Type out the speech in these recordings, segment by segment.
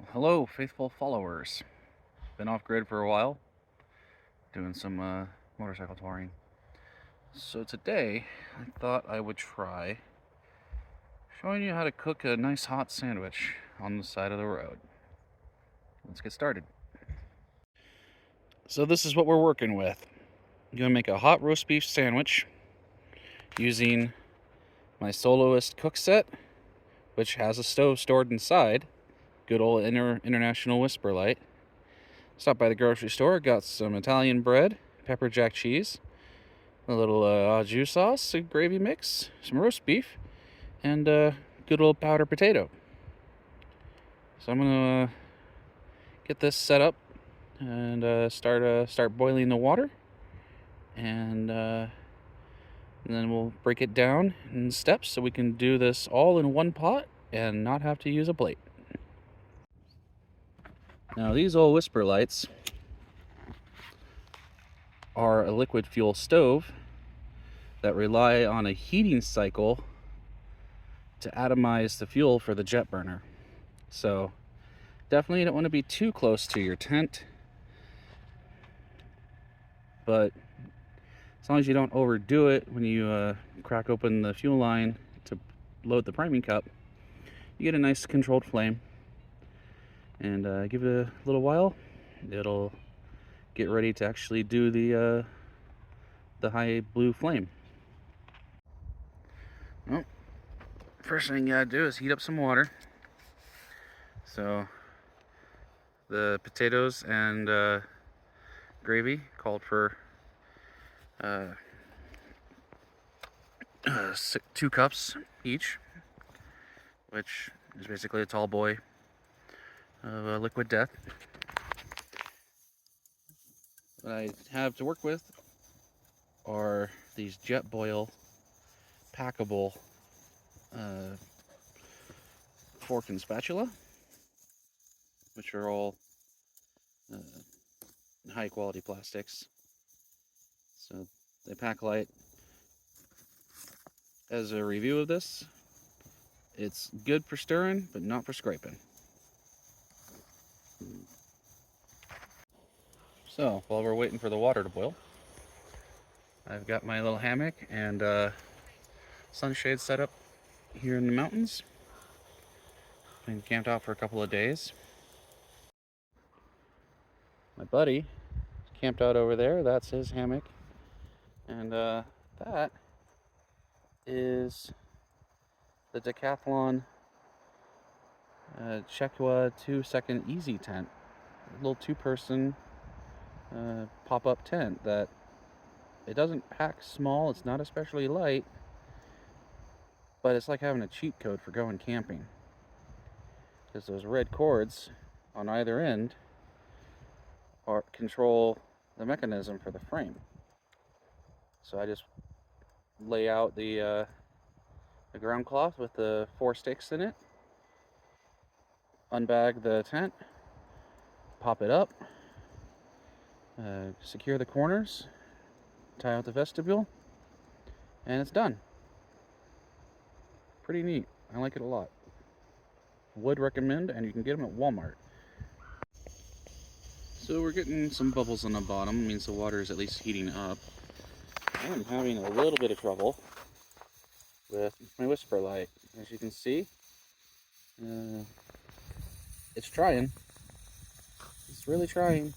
Hello, faithful followers. Been off grid for a while, doing some motorcycle touring. So today, I thought I would try showing you how to cook a nice hot sandwich on the side of the road. Let's get started. So this is what we're working with. I'm gonna make a hot roast beef sandwich using my Soloist cook set, which has a stove stored inside. Good old International Whisper Light. Stopped by the grocery store, got some Italian bread, pepper jack cheese, a little au jus sauce, a gravy mix, some roast beef, and good old powder potato. So I'm gonna get this set up and start boiling the water, and then we'll break it down in steps so we can do this all in one pot and not have to use a plate. Now these old Whisper lights are a liquid fuel stove that rely on a heating cycle to atomize the fuel for the jet burner. So definitely don't want to be too close to your tent, but as long as you don't overdo it when you crack open the fuel line to load the priming cup, you get a nice controlled flame. And give it a little while, it'll get ready to actually do the high blue flame. Well, first thing you gotta do is heat up some water. So the potatoes and gravy called for uh, 2 cups each, which is basically a tall boy of liquid death. What I have to work with are these Jetboil packable fork and spatula, which are all uh, high quality plastics. So they pack light. As a review of this, it's good for stirring, but not for scraping. So while we're waiting for the water to boil, I've got my little hammock and sunshade set up here in the mountains. Been camped out for a couple of days. My buddy camped out over there. That's his hammock. And that is the Decathlon Chekwa 2-second easy tent. A little 2-person pop-up tent that it doesn't pack small. It's not especially light, but it's like having a cheat code for going camping, because those red cords on either end control the mechanism for the frame. So I just lay out the ground cloth with the 4 sticks in it, unbag the tent, pop it up, secure the corners, tie out the vestibule, and it's done. Pretty neat. I like it a lot. Would recommend, and you can get them at Walmart. So we're getting some bubbles on the bottom, means the water is at least heating up. I am having a little bit of trouble with my Whisper light. As you can see, it's trying. It's really trying.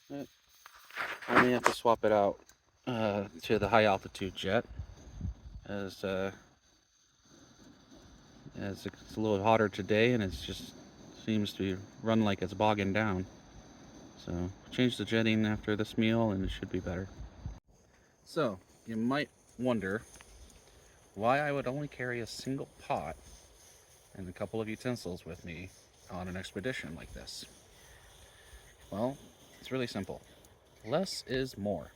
But I may have to swap it out to the high altitude jet, as it's a little hotter today, and it's just seems to run like it's bogging down. So change the jetting after this meal, and it should be better. So you might wonder why I would only carry a single pot and a couple of utensils with me on an expedition like this. Well, it's really simple. Less is more.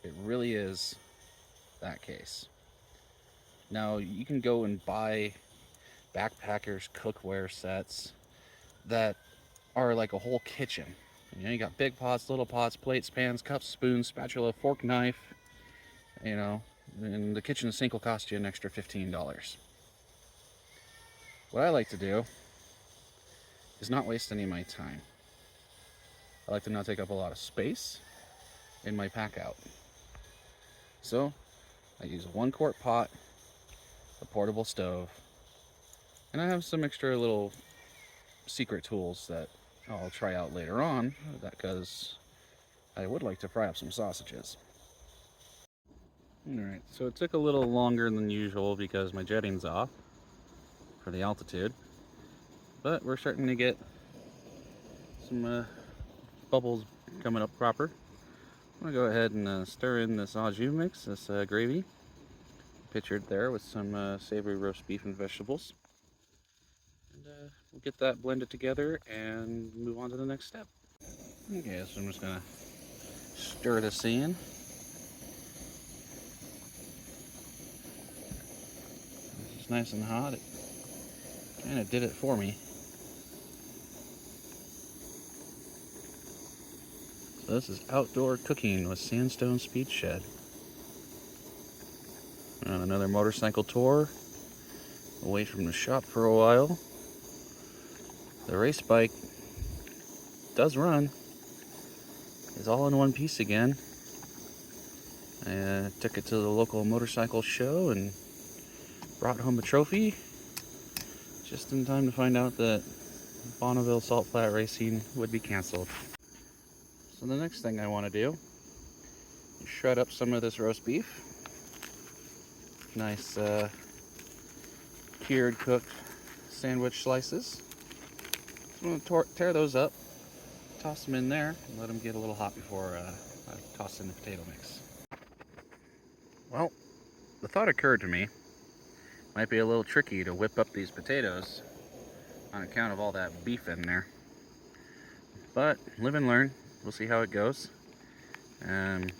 It really is that case. Now, you can go and buy backpackers cookware sets that are like a whole kitchen. You got big pots, little pots, plates, pans, cups, spoons, spatula, fork, knife, and the kitchen sink will cost you an extra $15. What I like to do is not waste any of my time. I like to not take up a lot of space in my pack out. So I use a 1-quart pot, a portable stove, and I have some extra little secret tools that I'll try out later on, because I would like to fry up some sausages. Alright, so it took a little longer than usual because my jetting's off for the altitude, but we're starting to get some bubbles coming up proper. I'm going to go ahead and stir in this au jus mix, this gravy, pictured there with some savory roast beef and vegetables. And we'll get that blended together and move on to the next step. Okay, so I'm just going to stir this in. It's nice and hot. It kind of did it for me. So this is outdoor cooking with Sandstone Speed Shed. We're on another motorcycle tour, away from the shop for a while. The race bike does run. It's all in one piece again. I took it to the local motorcycle show and brought home a trophy just in time to find out that Bonneville Salt Flat Racing would be canceled. So the next thing I want to do is shred up some of this roast beef. Nice cured, cooked sandwich slices. So I'm going to tear those up, toss them in there, and let them get a little hot before I toss in the potato mix. Well, the thought occurred to me, it might be a little tricky to whip up these potatoes on account of all that beef in there. But live and learn. We'll see how it goes. It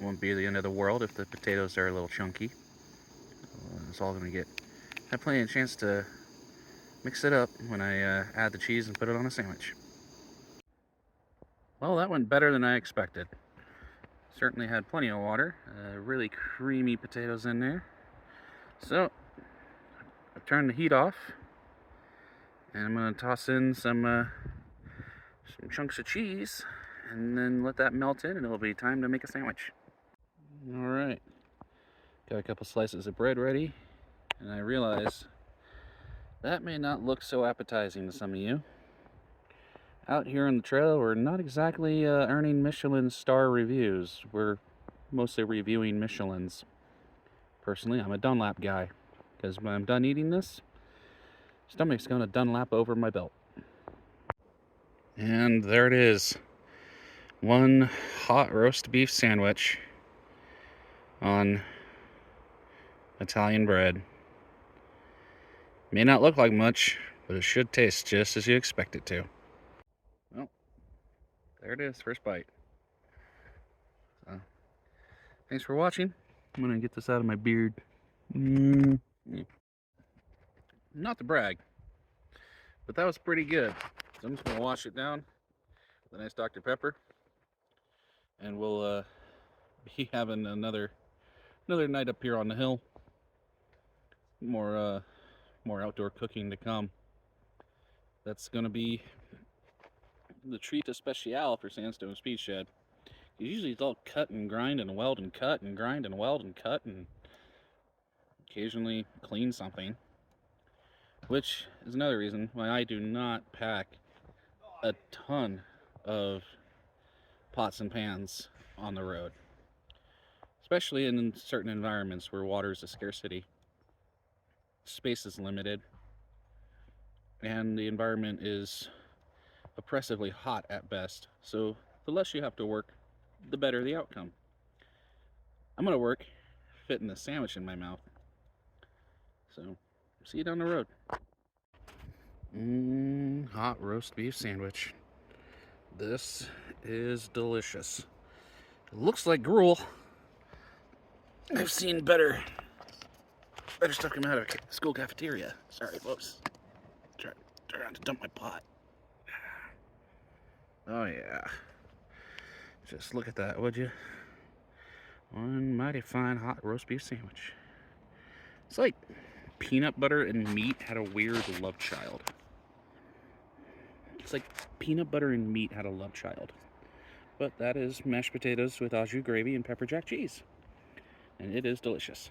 won't be the end of the world if the potatoes are a little chunky. It's all going to have plenty of chance to mix it up when I add the cheese and put it on a sandwich. Well, that went better than I expected. Certainly had plenty of water, really creamy potatoes in there. So I've turned the heat off, and I'm going to toss in some chunks of cheese, and then let that melt in, and it'll be time to make a sandwich. All right, got a couple slices of bread ready, and I realize that may not look so appetizing to some of you. Out here on the trail, we're not exactly earning Michelin star reviews. We're mostly reviewing Michelins. Personally, I'm a Dunlap guy, because when I'm done eating this, stomach's going to Dunlap over my belt. And there it is. One hot roast beef sandwich on Italian bread. May not look like much, but it should taste just as you expect it to. Well, there it is, first bite. So, thanks for watching. I'm gonna get this out of my beard. Not to brag, but that was pretty good. So I'm just gonna wash it down with a nice Dr. Pepper, and we'll be having another night up here on the hill. More outdoor cooking to come. That's gonna be the treat especial for Sandstone Speed Shed. Usually it's all cut and grind and weld and cut and grind and weld and cut and occasionally clean something, which is another reason why I do not pack a ton of pots and pans on the road, especially in certain environments where water is a scarcity, space is limited, and the environment is oppressively hot at best. So the less you have to work, the better the outcome. I'm gonna work fitting the sandwich in my mouth. So see you down the road. Hot roast beef sandwich. This is delicious. It looks like gruel. I've seen better stuff come out of a school cafeteria. Sorry, folks. Trying to dump my pot. Oh yeah. Just look at that, would you? One mighty fine hot roast beef sandwich. It's like peanut butter and meat had a weird love child. It's like peanut butter and meat had a love child. But that is mashed potatoes with au jus gravy and pepper jack cheese. And it is delicious.